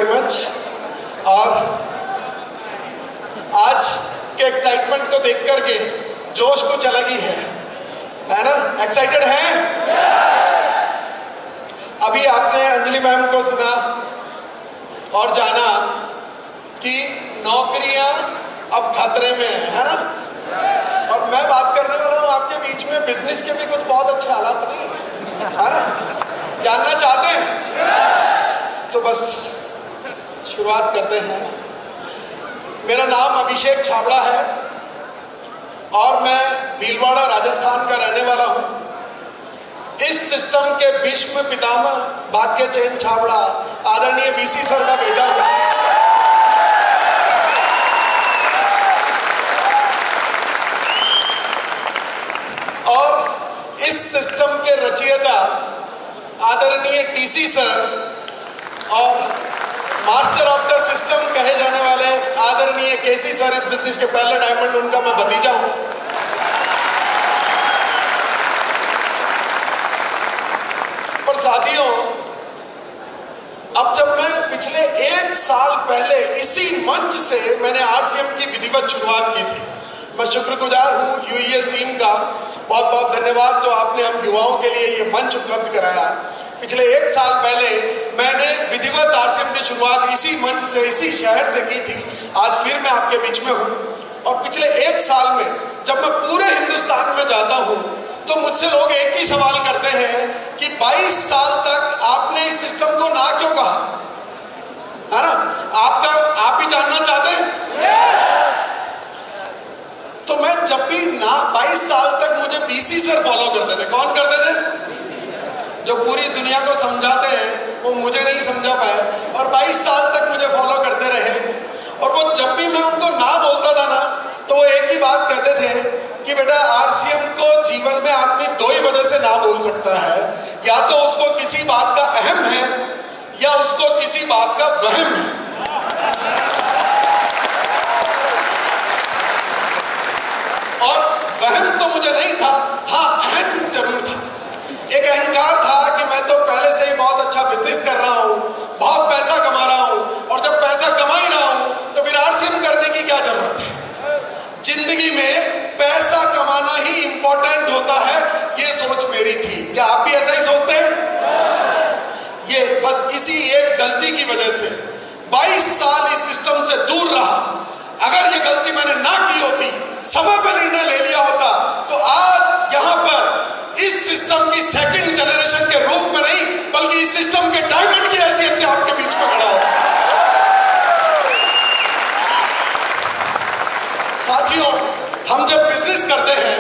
Much. और आज के एक्साइटमेंट को देख करके जोश कुछ अलग ही है ना? एक्साइटेड हैं? अभी आपने अंजलि मैम को सुना और जाना कि नौकरियां अब खतरे में है ना? और मैं बात करने वाला हूं आपके बीच में बिजनेस के भी कुछ बहुत अच्छे हालात नहीं है ना? जानना चाहते हैं तो बस शुरुआत करते हैं। मेरा नाम अभिषेक छाबड़ा है और मैं भीलवाड़ा राजस्थान का रहने वाला हूं। इस सिस्टम के विश्व पितामह भाग्य चैन छाबड़ा आदरणीय बीसी सर का बेटा हूं। और इस सिस्टम के रचयिता आदरणीय टीसी सर और मास्टर ऑफ द सिस्टम कहे जाने वाले आदरणीय केसी सर, इस बिजनेस के पहले डायमंड, उनका मैं भतीजा हूं। पर साथियों, अब जब मैं पिछले 1 साल पहले इसी मंच से मैंने आरसीएम की विधिवत शुरुआत की थी, मैं शुक्रगुजार हूं यूईएस टीम का। बहुत बहुत धन्यवाद जो आपने हम युवाओं के लिए ये मंच उपलब्ध कराया। पिछले 1 साल पहले मैंने विधिवत आरसीएम की शुरुआत इसी मंच से, इसी शहर से की थी। आज फिर मैं आपके बीच में हूं और पिछले 1 साल में जब मैं पूरे हिंदुस्तान में जाता हूं तो मुझसे लोग एक ही सवाल करते हैं कि 22 साल तक आपने इस सिस्टम को ना क्यों कहा, है ना? आप भी जानना चाहते हैं? तो मैं जब भी ना 22 साल तक मुझे बीसी सर फॉलो करते थे। कौन करते थे? जो पूरी दुनिया को समझाते हैं वो मुझे नहीं समझा पाए और 22 साल तक मुझे फॉलो करते रहे। और वो जब भी मैं उनको ना बोलता था ना तो वो एक ही बात कहते थे कि बेटा आरसीएम को जीवन में आदमी 2 ही वजह से ना बोल सकता है, या तो उसको किसी बात का अहम है या उसको किसी बात का वहम है। और वहम तो मुझे नहीं था, हाँ अहम जरूर था। एक अहंकार था कि मैं तो पहले से ही बहुत अच्छा बिजनेस कर रहा हूं, बहुत पैसा कमा रहा हूं, और जब पैसा कमा ही रहा हूं तो फिर आरसीएम करने की क्या जरूरत है? जिंदगी में पैसा कमाना ही इंपॉर्टेंट होता है, ये सोच मेरी थी। क्या आप भी ऐसा ही सोचते हैं? ये बस इसी एक गलती की वजह से 22 साल इस सिस्टम से दूर रहा। अगर ये गलती मैंने ना की होती, समय पर निर्णय ले लिया होता, तो आज यहां पर इस सिस्टम की सेकंड जनरेशन के रूप में नहीं बल्कि इस सिस्टम के डायमंड की हैसियत से आपके बीच में खड़ा हो। साथियों, हम जब बिजनेस करते हैं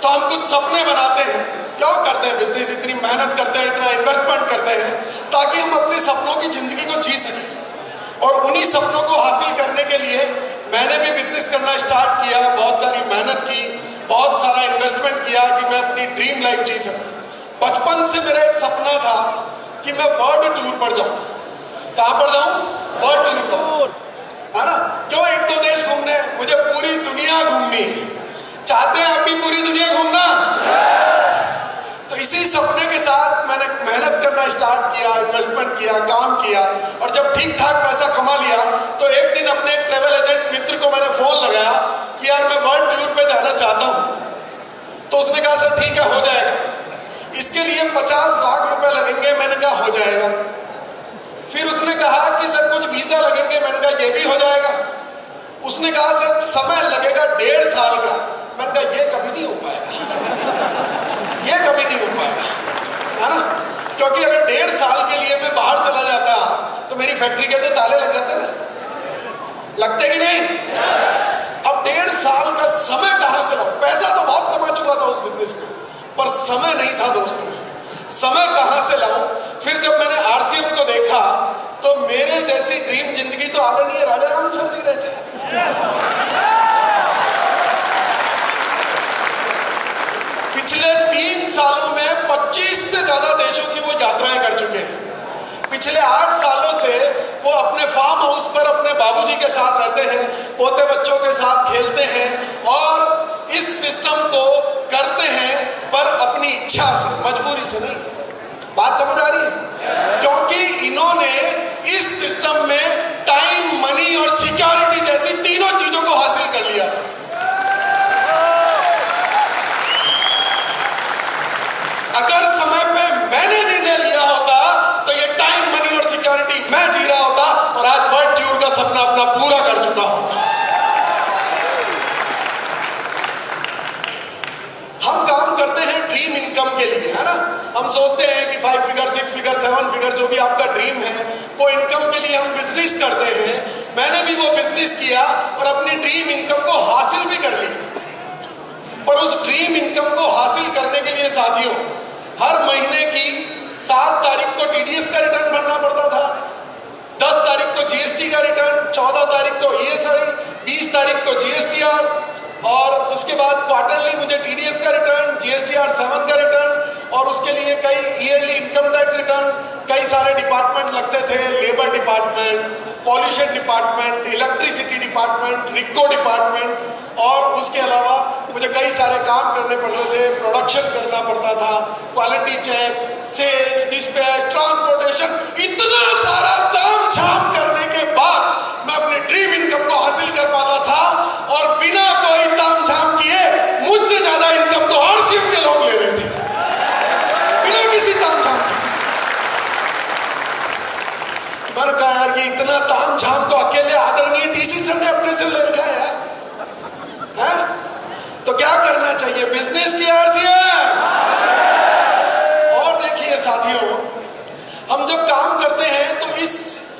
तो हम कुछ सपने बनाते हैं। क्यों करते हैं बिजनेस? इतनी मेहनत करते हैं, इतना इन्वेस्टमेंट करते हैं ताकि हम अपने सपनों की जिंदगी को जी सकें। और उन्हीं सपनों को हासिल करने के लिए मैंने भी बिजनेस करना स्टार्ट किया, बहुत सारी मेहनत की, बहुत सारा इन्वेस्टमेंट किया कि मैं अपनी ड्रीम लाइफ जी सकूं। बचपन से मेरा एक सपना था कि मैं वर्ल्ड टूर पर जाऊं। कहां पर जाऊं? वर्ल्ड टूर पर, है ना? क्यों 1-2 देश घूमने? मुझे पूरी दुनिया घूमनी है। चाहते हैं आप भी पूरी दुनिया घूमना? तो इसी सपने के साथ मैंने मेहनत करना स्टार्ट किया, इन्वेस्टमेंट किया, काम किया, और जब ठीक ठाक पैसा कमा लिया तो एक दिन अपने ट्रेवल एजेंट मित्र को मैंने फोन लगाया कि यार मैं वर्ल्ड टूर पे जाना चाहता हूं। तो उसने कहा सर ठीक है, हो जाएगा, इसके लिए 50 लाख रुपए लगेंगे। मैंने कहा हो जाएगा। फिर उसने कहा कि सर कुछ वीजा लगेंगे। मैंने कहा ये भी हो जाएगा। उसने कहा सर समय लगेगा 1.5 साल का। मैंने कहा ये कभी नहीं हो पाएगा, ये कभी नहीं हो पाएगा, है ना? क्योंकि अगर 1.5 साल के लिए मैं बाहर चला जाता तो मेरी फैक्ट्री के तो ताले लग जाते ना, लगते कि नहीं? अब 1.5 साल का समय कहां से लाऊं? पैसा तो बहुत कमा चुका था उस बिजनेस में, पर समय नहीं था दोस्तों। समय कहां से लाऊं? फिर जब मैंने आरसीएम को देखा तो मेरे जैसी ड्रीम जिंदगी तो आदरणीय राजा राम सर जी रहे थे। पिछले 3 सालों में 25 से ज्यादा देशों की वो यात्राएं कर चुके हैं। पिछले 8 सालों से वो अपने फार्म हाउस पर अपने बाबूजी के साथ रहते हैं, पोते बच्चों के साथ खेलते हैं और इस सिस्टम को करते हैं, पर अपनी इच्छा से, मजबूरी से नहीं। बात समझ आ रही है? क्योंकि इन्होंने इस सिस्टम इनकम में टाइम, मनी और सिक्योरिटी जैसी तीनों चीजों को हासिल कर लिया था। अगर समय पे मैंने निर्णय लिया होता तो ये टाइम, मनी और सिक्योरिटी मैं जी रहा होता और आज वर्ल्ड टूर का सपना अपना पूरा कर चुका होता। हम काम करते हैं ड्रीम इनकम के लिए, है ना। हम सोचते हैं कि 5 फिगर, 6 फिगर, 7 फिगर जो भी आपका ड्रीम है वो इनकम के लिए हम बिजनेस करते हैं। मैंने भी वो बिजनेस किया और अपनी ड्रीम इनकम को हासिल भी कर लिया। पर उस ड्रीम इनकम को हासिल करने के लिए साथियों हर महीने की 7 तारीख को टीडीएस का रिटर्न भरना पड़ता था, 10 तारीख को जीएसटी का रिटर्न, 14 तारीख को ईएसआई, 20 तारीख को जीएसटीआर और उसके बाद क्वार्टरली मुझे टीडीएस का रिटर्न, जीएसटीआर 7 का रिटर्न और उसके लिए कई ईयरली इनकम टैक्स रिटर्न, कई सारे डिपार्टमेंट लगते थे, labour department, pollution department, electricity department, RIICO department और उसके अलावा मुझे कई सारे काम करने पड़ते थे, प्रोडक्शन करना पड़ता था, quality check, sales, dispatch, transportation, इतना सारा ताम झाम करने के बाद मैं अपने ड्रीम इनकम को हासिल कर पाता था और बिना कोई ताम झाम किए मुझसे ज्यादा इनकम तो आरसीएम के लोग ले रहे थे बिना किसी ताम झाम के। मैंने कहा यार ये इतना ताम झाम तो अकेले आदरणीय डीसी सर ने अपने से ले रखा है यार, है? तो क्या करना चाहिए, बिजनेस की आरसीएम? और देखिए साथियों हम जब काम करते हैं तो इस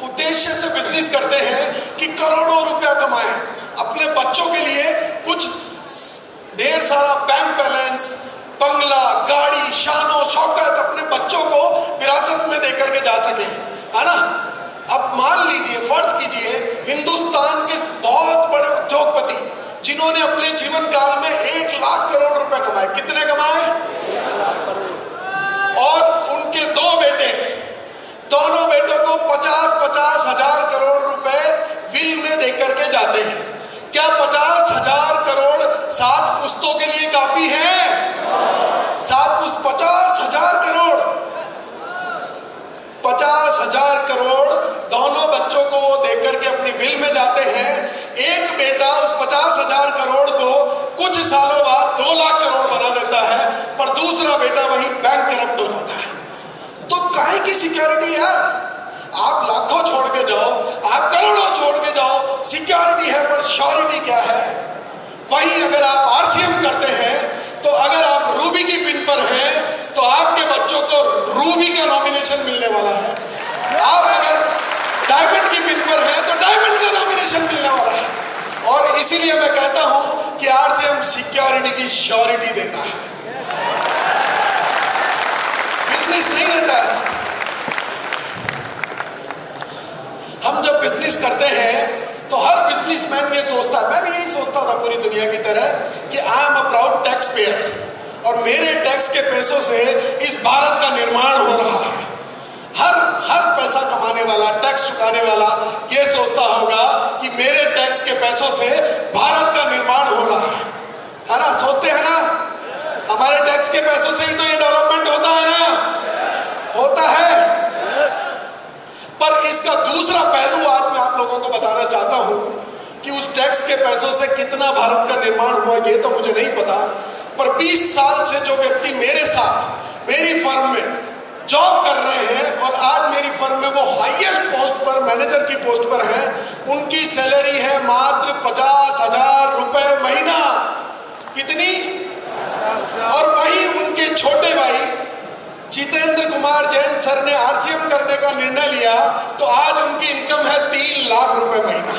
उद्देश्य से बिजनेस करते हैं कि करोड़ों रुपया कमाएं, अपने बच्चों के लिए कुछ ढेर सारा बैंक बैलेंस, बंगला, गाड़ी, शानो शौकत अपने बच्चों को विरासत में देकर के जा सके, है ना। अब मान लीजिए, फर्ज कीजिए हिंदुस्तान के बहुत बड़े उद्योगपति जिन्होंने अपने जीवन काल में 1 लाख करोड़ रुपए कमाए, कितने कमाए? और उनके 2 बेटे, दोनों बेटों को 50-50 हजार करोड़ रुपए विल में देकर के जाते हैं। क्या 50,000 करोड़ 7 पुश्तों के लिए काफी है? 7 पुश्त 50,000 करोड़, 50,000 करोड़ दोनों बच्चों को वो देकर के अपनी विल में जाते हैं। एक बेटा उस 50,000 करोड़ को कुछ सालों बाद 2 लाख करोड़ बना देता है, पर दूसरा बेटा वहीं बैंक करप्ट हो जाता है। तो काहे की सिक्योरिटी यार? आप लाखों छोड़ के जाओ, आप करोड़ों छोड़ के जाओ, सिक्योरिटी है पर श्योरिटी क्या है? वहीं अगर आप आरसीएम करते हैं तो अगर आप रूबी की पिन पर हैं तो आपके बच्चों को रूबी का नॉमिनेशन मिलने वाला है। आप अगर डायमंड की पिन पर हैं तो डायमंड का नॉमिनेशन मिलने वाला है। और इसीलिए मैं कहता हूं कि आरसीएम सिक्योरिटी की श्योरिटी देता है, बिजनेस नहीं देता ऐसा। हम जब बिजनेस करते हैं तो हर बिजनेसमैन ये सोचता है, मैं भी यही सोचता था पूरी दुनिया की तरह, कि I am a proud tax payer और मेरे टैक्स के पैसों से इस भारत का निर्माण हो रहा है। हर पैसा कमाने वाला, टैक्स चुकाने वाला ये सोचता होगा कि मेरे टैक्स के पैसों से भारत का निर्माण हो रहा है ना? सोचते हैं ना? हमारे टैक्स के पैसों से ही तो ये डेवलपमेंट होता है ना, होता है। पर इसका दूसरा पहलू आज मैं आप लोगों को बताना चाहता हूं कि उस टैक्स के पैसों से कितना भारत का निर्माण हुआ ये तो मुझे नहीं पता, पर 20 साल से जो व्यक्ति मेरे साथ मेरी फर्म में जॉब कर रहे हैं और आज मेरी फर्म में वो हाईएस्ट पोस्ट पर, मैनेजर की पोस्ट पर हैं, उनकी सैलरी है मात्र 50,000 रुपए महीना। कितनी? और वहीं उनके छोटे भाई जितेंद्र कुमार जैन सर ने आरसीएम करने का निर्णय लिया तो आज उनकी इनकम है 3 लाख रुपए महीना,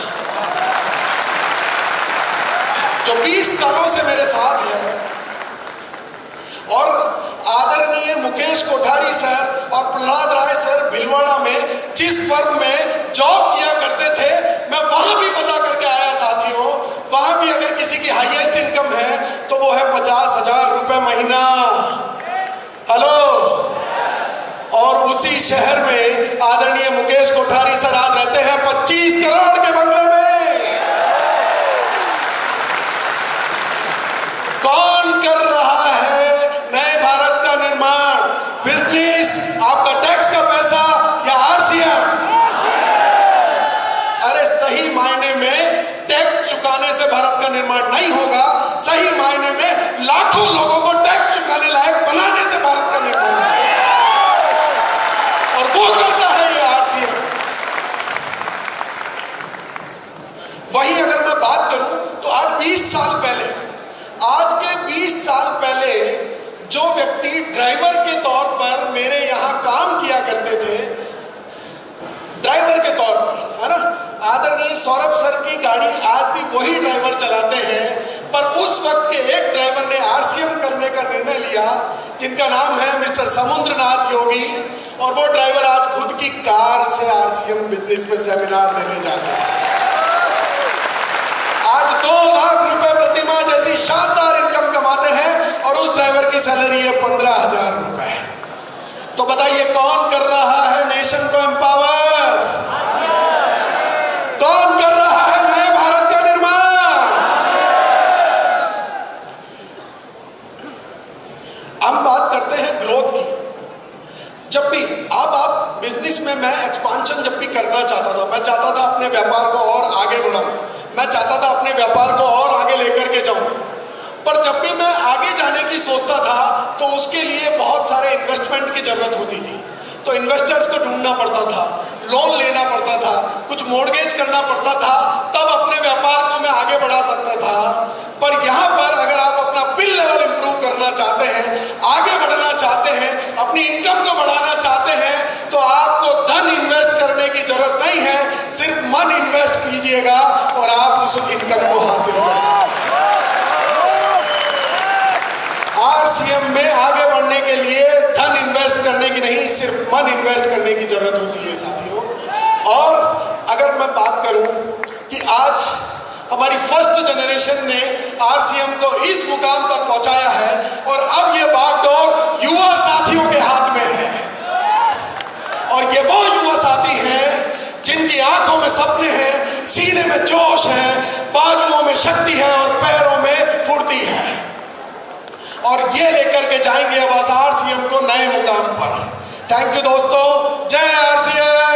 जो 20 सालों से मेरे साथ है। और आदरणीय मुकेश कोठारी सर और प्रहलाद राय सर भिलवाड़ा में जिस फर्म में जॉब किया करते थे, मैं वहां भी पता करके आया साथियों, वहां भी अगर किसी की हाईएस्ट इनकम है तो वो है 50,000 रुपए महीना। हेलो। और उसी शहर में आदरणीय मुकेश कोठारी सर आज रहते हैं 25 करोड़ के बंगले में। कौन कर रहा है नए भारत का निर्माण? बिजनेस, आपका टैक्स का पैसा या आरसीएम? ड्राइवर के तौर पर, है ना, आदरणीय सौरभ सर की गाड़ी आज भी वही ड्राइवर चलाते हैं, पर उस वक्त के एक ड्राइवर ने आरसीएम करने का निर्णय लिया, जिनका नाम है मिस्टर समुद्रनाथ योगी, और वो ड्राइवर आज खुद की कार से आरसीएम बिजनेस पे सेमिनार देने जाता है। आज 2 लाख रुपए प्रतिमाह जैसी शानदार इनकम कमाते हैं और उस ड्राइवर की सैलरी है 15,000 रुपए। तो बताइए कौन कर रहा है नेशन को एम्पावर? कौन कर रहा है नए भारत का निर्माण? हम बात करते हैं ग्रोथ की। जब भी आप बिजनेस में मैं एक्सपांशन जब भी करना चाहता था, मैं चाहता था अपने व्यापार को और आगे बढ़ाऊं, मैं चाहता था अपने व्यापार को और आगे लेकर के जाऊं, पर जब भी मैं आगे जाने की सोचता था तो उसके लिए बहुत सारे इन्वेस्टमेंट की जरूरत होती थी। तो इन्वेस्टर्स को ढूंढना पड़ता था, लोन लेना पड़ता था, कुछ मॉर्गेज करना पड़ता था, तब अपने व्यापार को मैं आगे बढ़ा सकता था। पर यहाँ पर अगर आप अपना बिल लेवल इंप्रूव करना चाहते हैं, आगे बढ़ना चाहते हैं, अपनी इनकम को बढ़ाना चाहते हैं, तो आपको धन इन्वेस्ट करने की जरूरत नहीं है, सिर्फ मन इन्वेस्ट कीजिएगा और आप उस इनकम को हासिल कर सकते हैं। आरसीएम में आगे बढ़ने के लिए धन इन्वेस्ट करने की नहीं, सिर्फ मन इन्वेस्ट करने की जरूरत होती है साथियों। और अगर मैं बात करूं कि आज हमारी फर्स्ट जनरेशन ने आरसीएम को इस मुकाम तक पहुंचाया है और अब ये बागडोर युवा साथियों के हाथ में है, और ये वो युवा साथी हैं जिनकी आंखों में सपने हैं, सीने में जोश है, बाजुओं में शक्ति है और पैरों में फुर्ती है, और ये लेकर के जाएंगे अब आरसीएम को नए मुकाम पर। थैंक यू दोस्तों, जय आरसीएम।